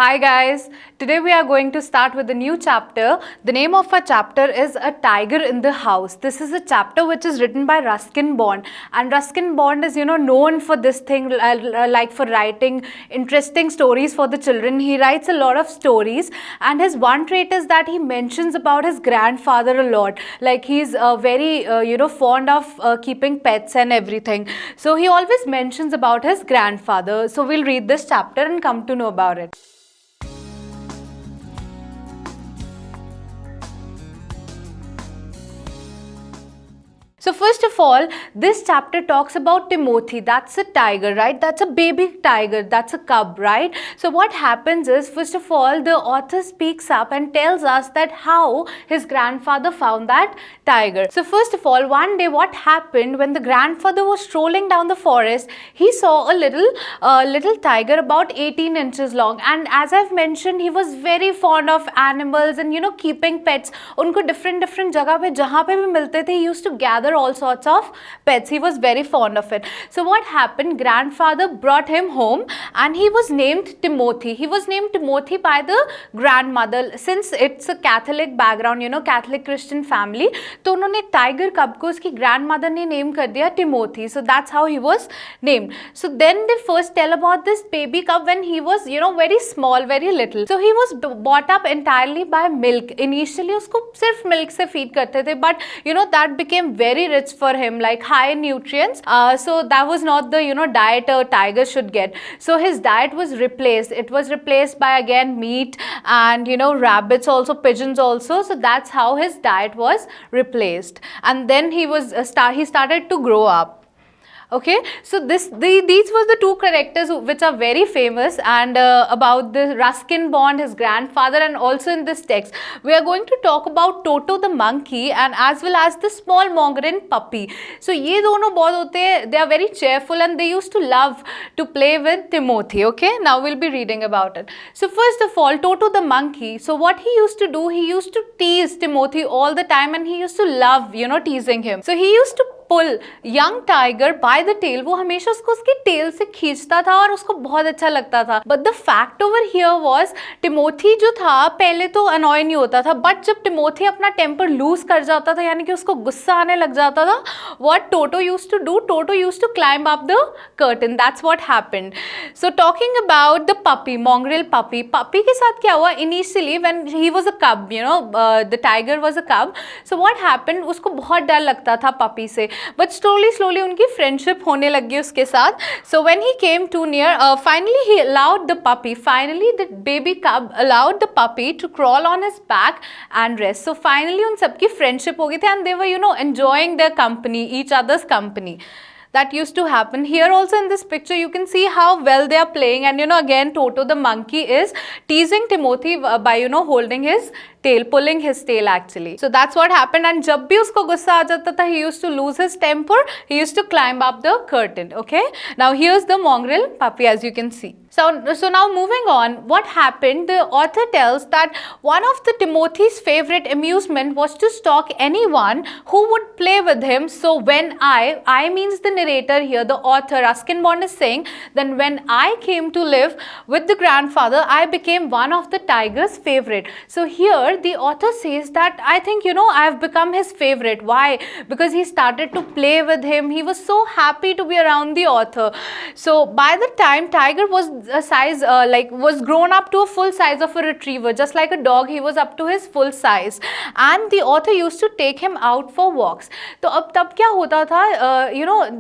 Hi guys, today we are going to start with a new chapter. The name of our chapter is A Tiger in the House. This is a chapter which is written by Ruskin Bond, and Ruskin Bond is known for this thing like for writing interesting stories for the children. He writes a lot of stories, and his one trait is that he mentions about his grandfather a lot. Like he's very fond of keeping pets and everything. So he always mentions about his grandfather. So we'll read this chapter and come to know about it. So first of all, this chapter talks about Timothy. That's a tiger, right? That's a baby tiger. That's a cub, right? So what happens is, first of all, the author speaks up and tells us that how his grandfather found that tiger. So first of all, one day what happened when the grandfather was strolling down the forest, he saw a little tiger about 18 inches long. And as I've mentioned, he was very fond of animals and keeping pets. उनको different जगह पे जहाँ पे भी मिलते थे, he used to gather all sorts of pets. He was very fond of it. So what happened, grandfather brought him home and he was named Timothy. He was named Timothy by the grandmother. Since it's a Catholic background, Catholic Christian family, तो उन्होंने tiger cub को उसकी grandmother ने name कर दिया Timothy. So that's how he was named. So then they first tell about this baby cub when he was very small, very little. So he was brought up entirely by milk. Initially उसको सिर्फ milk से feed करते थे, but that became very rich for him, like high nutrients. So that was not the diet a tiger should get. So his diet was replaced. It was replaced by again meat and rabbits also, pigeons also. So that's how his diet was replaced. And then he was he started to grow up. Okay, so these were the two characters which are very famous, and about the Ruskin Bond, his grandfather, and also in this text we are going to talk about Toto the monkey and as well as the small mongrel puppy. So ये दोनों बहुत होते हैं, they are very cheerful and they used to love to play with Timothy. Okay, now we'll be reading about it. So first of all, Toto the monkey, so what he used to do, he used to tease Timothy all the time and he used to love teasing him. So he used to pull young tiger by the tail. वो हमेशा उसको उसकी tail से खींचता था और उसको बहुत अच्छा लगता था. But the fact over here was, Timothy जो था पहले तो annoy नहीं होता था, but जब Timothy अपना temper lose कर जाता था, यानी कि उसको गुस्सा आने लग जाता था, what Toto used to do, Toto used to climb up the curtain. That's what happened. So talking about the puppy, mongrel puppy के साथ क्या हुआ? Initially when he was a cub, the tiger was a cub. So what happened? उसको बहुत डर लगता था puppy से. But slowly उनकी friendship होने लगी उसके साथ. So when he came too near, finally he allowed the puppy, finally the baby cub allowed the puppy to crawl on his back and rest. So finally उन सबकी friendship हो गई थी and they were enjoying their company, each other's company. That used to happen. Here also in this picture you can see how well they are playing, and again Toto the monkey is teasing Timothy by holding his tail, pulling his tail actually. So that's what happened, and जब भी उसको गुस्सा आ जाता था, he used to lose his temper, he used to climb up the curtain. Okay, now here's the mongrel puppy, as you can see. So now moving on, what happened, the author tells that one of the Timothy's favorite amusement was to stalk anyone who would play with him. So when I means the narrator here, the author Ruskin Bond is saying, then when I came to live with the grandfather, I became one of the tiger's favorite. So here the author says that I think I have become his favorite. Why? Because he started to play with him. He was so happy to be around the author. So by the time tiger was a size was grown up to a full size of a retriever, just like a dog, he was up to his full size, and the author used to take him out for walks. तो अब तब क्या होता था,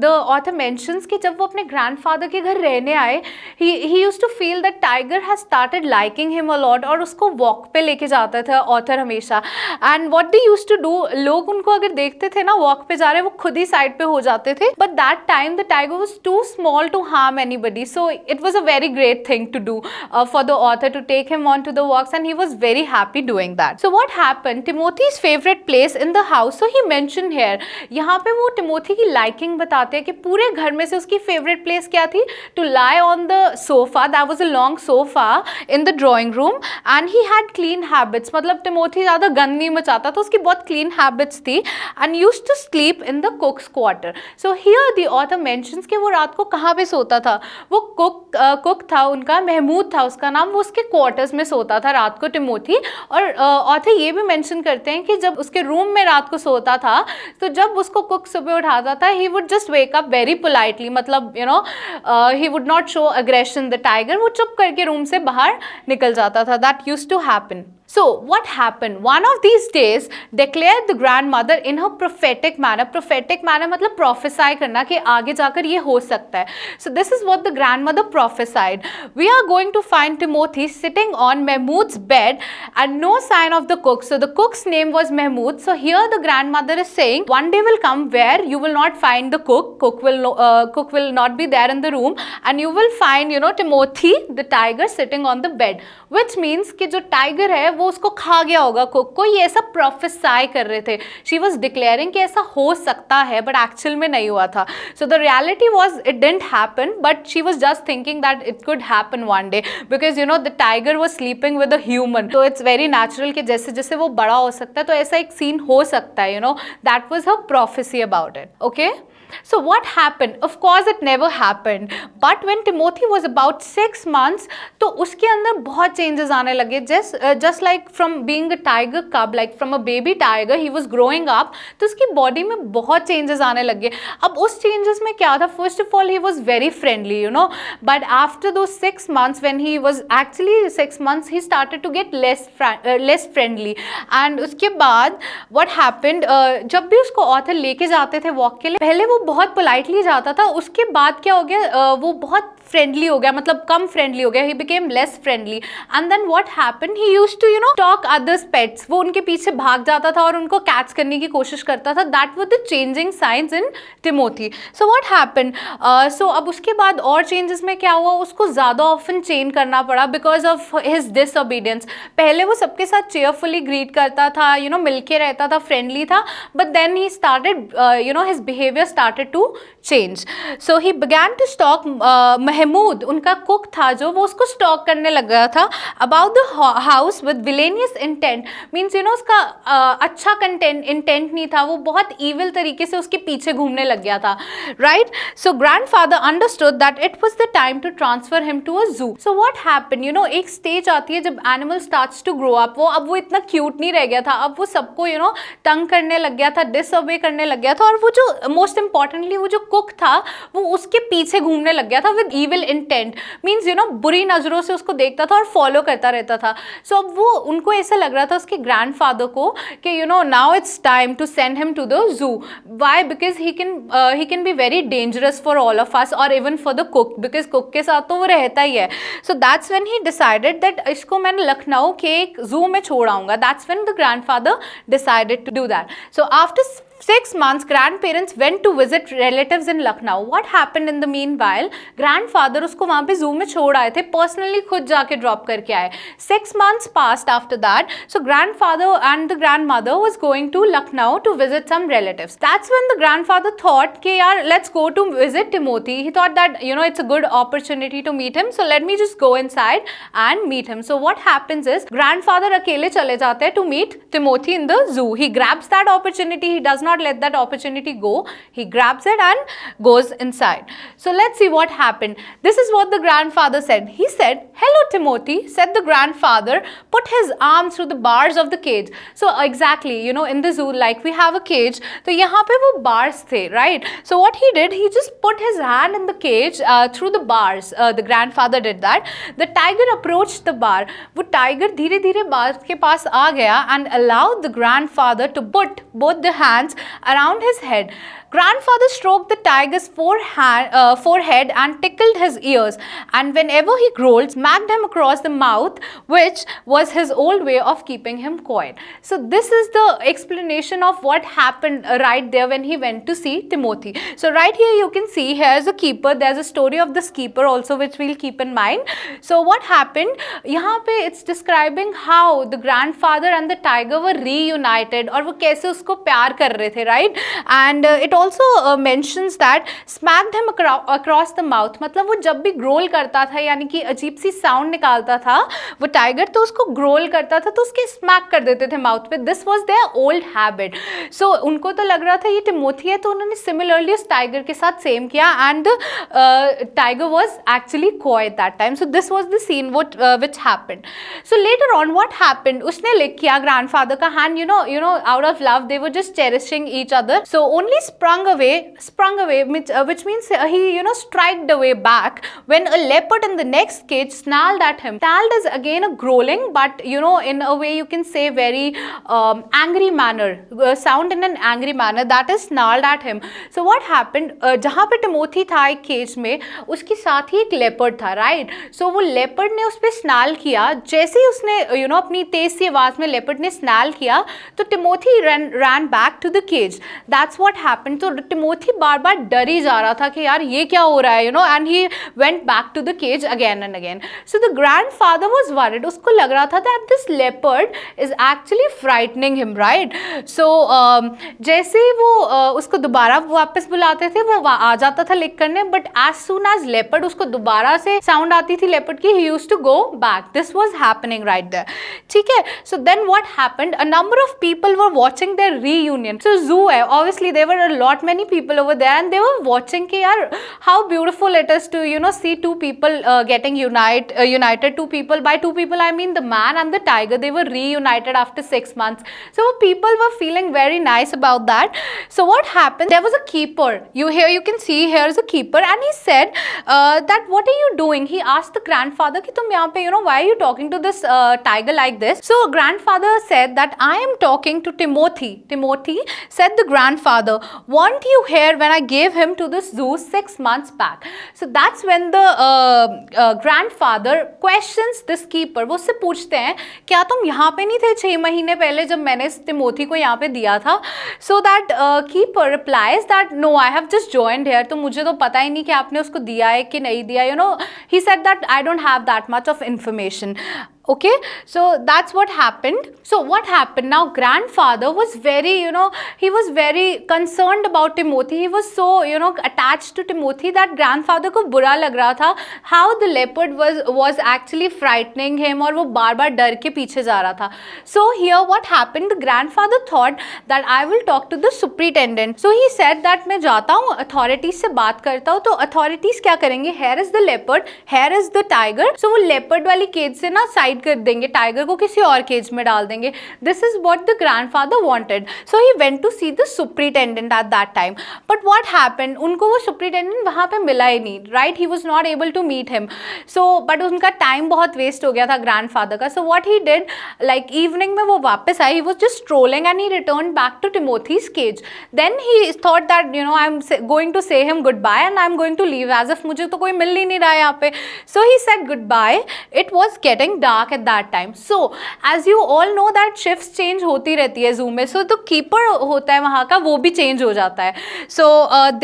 the author mentions कि जब वो अपने grandfather के घर रहने आए, he used to feel that tiger has started liking him a lot और उसको walk पे लेके जाता था author हमेशा. And what they used to do, लोग उनको अगर देखते थे ना walk पे जा रहे, वो खुद ही side पे हो जाते थे. But that time the tiger was too small to harm anybody, so it was a very great thing to do for the author to take him on to the walks, and he was very happy doing that. So what happened, Timothy's favorite place in the house, so he mentioned here, यहाँ पे वो Timothy की liking बताते हैं कि पूरे घर में से उसकी favorite place क्या थी, to lie on the sofa. That was a long sofa in the drawing room, and he had clean habits. मतलब Timothy ज़्यादा गंद नहीं मचाता था, उसकी बहुत clean habits थी, and used to sleep in the cook's quarter. So here the author mentions कि वो रात को कहाँ पे सोता था, वो cook कुक था उनका, महमूद था उसका नाम, वो उसके क्वार्टर्स में सोता था रात को टिमोथी। और ऑथर ये भी मेंशन करते हैं कि जब उसके रूम में रात को सोता था तो जब उसको कुक सुबह उठाता था, he would just wake up very politely, मतलब he would not show aggression the tiger, वो चुप करके रूम से बाहर निकल जाता था। That used to happen. So what happened? One of these days declared the grandmother in her prophetic manner. Prophetic manner मतलब prophesy करना कि आगे जाकर ये हो सकता है. So this is what the grandmother prophesied. We are going to find Timothy sitting on Mahmud's bed and no sign of the cook. So the cook's name was Mahmud. So here the grandmother is saying one day will come where you will not find the cook. Cook will not be there in the room and you will find Timothy the tiger sitting on the bed. Which means कि जो tiger है वो उसको खा गया होगा cook को, ये ऐसा प्रोफेसाई कर रहे थे. शी वॉज डिक्लेयरिंग कि ऐसा हो सकता है बट एक्चुअल में नहीं हुआ था. So the reality was it didn't happen but she was just thinking that it could happen one day because the tiger was sleeping with a human. तो इट्स वेरी नेचुरल कि जैसे जैसे वो बड़ा हो सकता है तो ऐसा एक सीन हो सकता है. That was her prophecy about it. Okay. So what happened? Of course it never happened. But when Timothy was about 6 months, तो उसके अंदर बहुत changes आने लगे. Just like from being a tiger cub, like from a baby tiger, he was growing up. तो उसकी body में बहुत changes आने लगे. अब उस changes में क्या था? First of all, he was very friendly, But after those 6 months, when he was actually 6 months, he started to get less friendly. And उसके बाद what happened? जब भी उसको author लेके जाते थे walk के लिए, पहले वो बहुत पोलाइटली जाता था. उसके बाद क्या हो गया, वो बहुत फ्रेंडली हो गया, मतलब कम फ्रेंडली हो गया. He became less friendly and then what happened, he used to talk others pets. वो उनके पीछे भाग जाता था और उनको कैच करने की कोशिश करता था. That was the changing science in Timothy. So what happened, so अब उसके बाद और चेंजेस में क्या हुआ, उसको ज़्यादा ऑफन चेंज करना पड़ा बिकॉज ऑफ हिज डिसओबीडियंस. पहले वो सबके साथ चेयरफुली ग्रीट करता था, मिलके रहता था, फ्रेंडली था, but then he started his behaviour started to change. So he began to stalk Mahmood, उनका कुक था जो, वो उसको स्टॉक करने लग गया था about the house with villainous intent. Means उसका अच्छा इंटेंट नहीं था, वो बहुत ईविल तरीके से उसके पीछे घूमने लग गया था. Right. So grandfather understood that it was the time to transfer him to a zoo. So what happened, एक स्टेज आती है जब animal starts to grow up. अब वो इतना क्यूट नहीं रह गया था, अब वो सबको तंग करने लग गया था, डिसओबे करने लग गया था. और वो जो मोस्ट इंपॉर्टेंटली वो जो कुक था वो उसके पीछे घूमने लग गया था विद ईविल इंटेंट. मीन्स बुरी नजरों से उसको देखता था और फॉलो करता रहता था. सो अब वो उनको ऐसा लग रहा था उसके ग्रैंडफादर को कि now it's time to send him to the zoo. Why? Because he can be very dangerous for all of us और even for the cook, because cook के साथ तो वो रहता ही है. So that's when he decided that इसको मैंने लखनऊ के एक जू में छोड़ आऊंगा. That's when the grandfather decided to do that. So after 6 months, grandparents went to visit relatives in Lucknow. What happened in the meanwhile? Grandfather उसको वहाँ पे zoo में छोड़ आए थे, personally खुद जाके drop करके आए. 6 months passed after that. So grandfather and the grandmother was going to Lucknow to visit some relatives. That's when the grandfather thought कि यार let's go to visit Timothy. He thought that it's a good opportunity to meet him. So let me just go inside and meet him. So what happens is grandfather अकेले चले जाते हैं to meet Timothy in the zoo. He grabs that opportunity. He does not let that opportunity go. He grabs it and goes inside. So let's see what happened. This is what the grandfather said. He said, "Hello Timothy," said the grandfather, put his arm through the bars of the cage. So exactly, in the zoo, like we have a cage. तो यहाँ पे वो bars थे, right? So what he did, he just put his hand in the cage through the bars. The grandfather did that. The tiger approached the bar. वो tiger धीरे धीरे bars के पास आ गया and allowed the grandfather to put both the hands around his head. Grandfather stroked the tiger's forehead and tickled his ears, and whenever he growled, smacked him across the mouth, which was his old way of keeping him quiet. So this is the explanation of what happened right there when he went to see Timothy. So right here you can see here's a keeper. There's a story of this keeper also which we'll keep in mind. So what happened? यहाँ पे it's describing how the grandfather and the tiger were reunited और वो कैसे उसको प्यार कर रहे थे, right? And it also mentions that smacked him across the mouth, मतलब वो जब भी ग्रोल करता था यानी कि अजीब सी साउंड निकालता था वो टाइगर, तो उसको ग्रोल करता था तो उसके स्मैक कर देते थे माउथ पे. This was their old habit. So उनको तो लग रहा था ये टिमोथी है, तो उन्होंने सिमिलरली उस टाइगर के साथ सेम किया, and tiger was actually coy at that time. So this was the scene which happened. So later on what happened, उसने लिख किया ग्रैंडफादर का hand, you know out of love they were just cherishing each other. So only sprung away, which means he striked away back when a leopard in the next cage snarled at him. Snarled is again a growling, but in a way you can say very angry manner, sound in an angry manner, that is snarled at him. So what happened, जहाँ पे Timothy था एक cage में, उसके साथ ही एक leopard था, right. सो वो लेपर्ड ने उस पर स्नैल किया. जैसे ही उसने अपनी तेज सी आवाज में लेपर्ड ने स्नैल किया तो Timothy ran back to the cage. That's what happened. तो टिमोथी बार बार डर ही जा रहा था कि यार ये क्या हो रहा है, and he went back to the cage again and again. So the grandfather was worried. उसको लग रहा था that this leopard is actually frightening him, right? So जैसे ही वो उसको दोबारा वापस बुलाते थे वो आ जाता था लिक करने, but as soon as leopard उसको दोबारा से साउंड आती थी leopard की, he used to go back. This was happening right there. ठीक है. So then what happened? A number of people were watching their reunion. So zoo है, obviously there were a lot many people over there and they were watching कि यार how beautiful it is to see two people getting united. Two people, by two people I mean the man and the tiger, they were reunited after 6 months. So people were feeling very nice about that. So what happened, there was a keeper, you can see here is a keeper, and he said that what are you doing, he asked the grandfather कि तुम यहाँ पे why are you talking to this tiger like this. So grandfather said that I am talking to Timothy. Timothy, said the grandfather, weren't you here when I gave him to the zoo 6 months back. So that's when the grandfather questions this keeper. वो उससे पूछते हैं क्या तुम यहाँ पे नहीं थे 6 महीने पहले जब मैंने तिमोथी को यहाँ पे दिया था. So that keeper replies that no, I have just joined here. तो मुझे तो पता ही नहीं कि आपने उसको दिया है कि नहीं दिया. He said that I don't have that much of information. Okay, so that's what happened. So what happened now, grandfather was very he was very concerned about Timothy. He was so attached to Timothy that grandfather को बुरा लग रहा था how the leopard was actually frightening him, और वो बार बार डर के पीछे जा रहा था. So here what happened, the grandfather thought that I will talk to the superintendent. So he said that मैं जाता हूँ authorities से बात करता हूँ. तो authorities क्या करेंगे, here is the leopard, here is the tiger. So वो leopard वाली केज से ना कर देंगे, टाइगर को किसी और केज में डाल देंगे. This is what the grandfather wanted. So he went to see the superintendent at that time. But what happened, उनको वो सुपरिटेंडेंट वहां पे मिला ही नहीं, right. He was not able to meet him. So but उनका टाइम बहुत waste हो गया था ग्रैंडफादर का. So what he did, like evening में वो वापस आए, he was just strolling and he return back to टिमोथीज cage. Then he thought that I am going to say him goodbye and I am going to leave, as if मुझे तो कोई मिल ही नहीं रहा है यहाँ पे. So he said goodbye. It was getting dark at that time. So as you all know that shifts change होती रहती है zoo में. So तो keeper होता है वहाँ का, वो भी change हो जाता है. So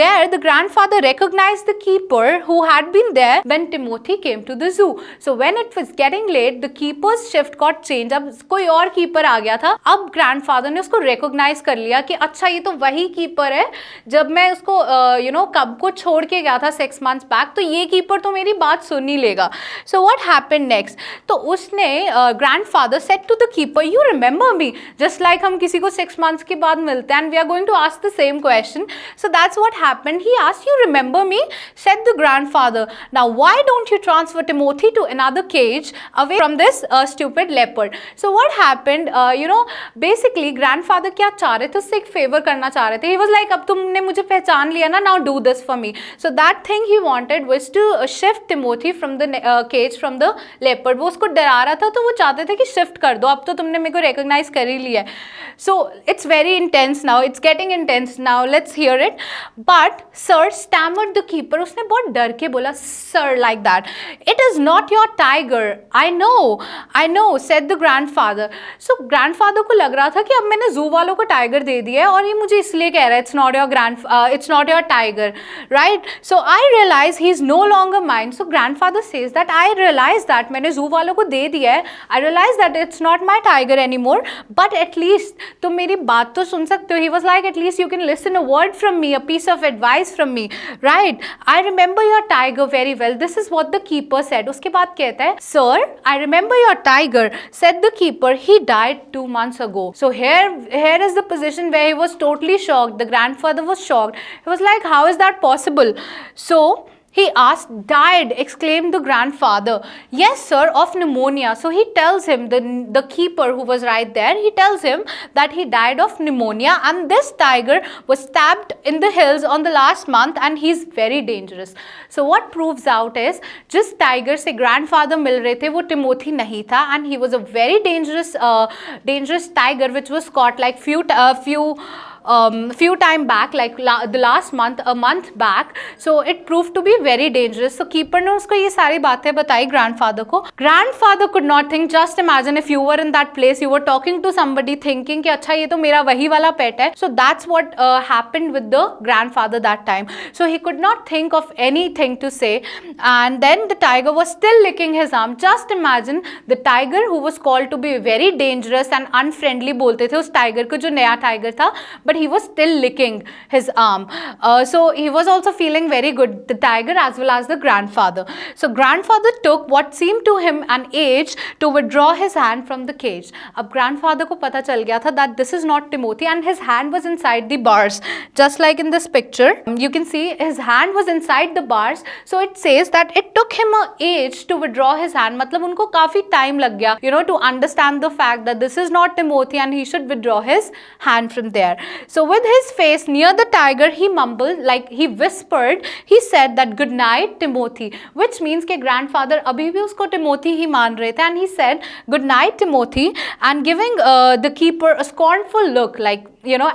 there the grandfather recognized the keeper who had been there when Timothy came to the zoo. So when it was getting late, the keeper's shift got changed. अब कोई और keeper आ गया था. अब grandfather ने उसको recognize कर लिया कि अच्छा ये तो वही keeper है जब मैं उसको कब को छोड़ के गया था 6 months back. तो ये keeper तो मेरी बात सुन ही लेगा. So what happened next? तो उसने grandfather said to the keeper, you remember me, just like हम किसी को 6 months के बाद मिलते हैं and we are going to ask the same question. So that's what happened. He asked, you remember me? Said the grandfather. Now why don't you transfer Timothy to another cage away from this stupid leopard? So what happened, basically grandfather क्या चाह रहे थे, उससे एक favor करना चाह रहे थे. He was like, अब तुमने मुझे पहचान लिया ना, now do this for me. So that thing he wanted was to shift Timothy from the cage from the leopard. वो उसको डरा रहा था तो वो चाहते थे कि शिफ्ट कर दो, अब तो तुमने मेरे को रिकॉग्नाइज कर ही लिया है. So it's very intense now, it's getting intense now, let's hear it. But sir stammered the keeper, उसने बहुत डर के बोला sir like that. It is not your tiger. I know said the grandfather. So grandfather को लग रहा था कि अब मैंने जू वालों को टाइगर दे दिया है और ये मुझे इसलिए कह रहा है it's not your tiger, right. So I realise he is no longer mine. So grandfather says that I realise that मैंने जू वालों को दे दे दिया है, I realized that it's not my tiger anymore, but at least तुम मेरी बात तो सुन सकते हो. He was like, at least you can listen a word from me, a piece of advice from me, right? I remember your tiger very well. This is what the keeper said. उसके बाद कहता है, Sir, I remember your tiger, said the keeper. He died 2 months ago. So here is the position where he was totally shocked. The grandfather was shocked. He was like, how is that possible? So he asked, died, exclaimed the grandfather. Yes, sir, of pneumonia. So he tells him, the keeper who was right there, he tells him that he died of pneumonia, and this tiger was stabbed in the hills on the last month, and he's very dangerous. So what proves out is, जिस tiger से grandfather मिल रहे थे वो Timothy नहीं था, and he was a very dangerous tiger which was caught like few time back, like the last month, a month back. So it proved to be very dangerous. So keeper ने उसको ये सारी बातें बताई grandfather को. Grandfather could not think. Just imagine if you were in that place, you were talking to somebody thinking कि अच्छा ये तो मेरा वही वाला pet है. So that's what happened with the grandfather that time. So he could not think of anything to say, and then the tiger was still licking his arm. Just imagine the tiger who was called to be very dangerous and unfriendly बोलते थे उस tiger को जो नया tiger था, but he was still licking his arm. So he was also feeling very good, the tiger as well as the grandfather. So grandfather took what seemed to him an age to withdraw his hand from the cage. अब grandfather को पता चल गया था that this is not Timothy, and his hand was inside the bars, just like in this picture. You can see his hand was inside the bars. So it says that it took him an age to withdraw his hand. मतलब उनको काफी time लग गया, to understand the fact that this is not Timothy and he should withdraw his hand from there. So with his face near the tiger, he mumbled, like he whispered, he said that good night Timothy, which means के grandfather अभी भी उसको Timothy ही मान रहे थे, and he said good night Timothy, and giving the keeper a scornful look, like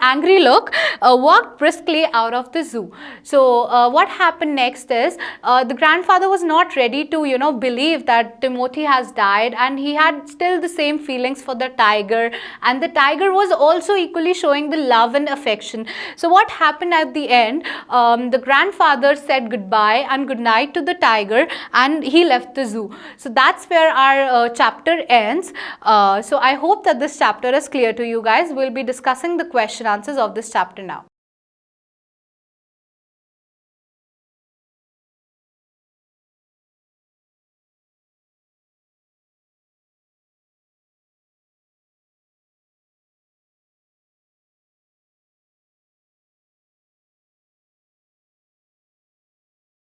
angry look, walked briskly out of the zoo. So what happened next is the grandfather was not ready to believe that Timothy has died, and he had still the same feelings for the tiger, and the tiger was also equally showing the love and affection. So what happened at the end, the grandfather said goodbye and good night to the tiger, and he left the zoo. So that's where our chapter ends. So I hope that this chapter is clear to you guys. We'll be discussing the question answers of this chapter now.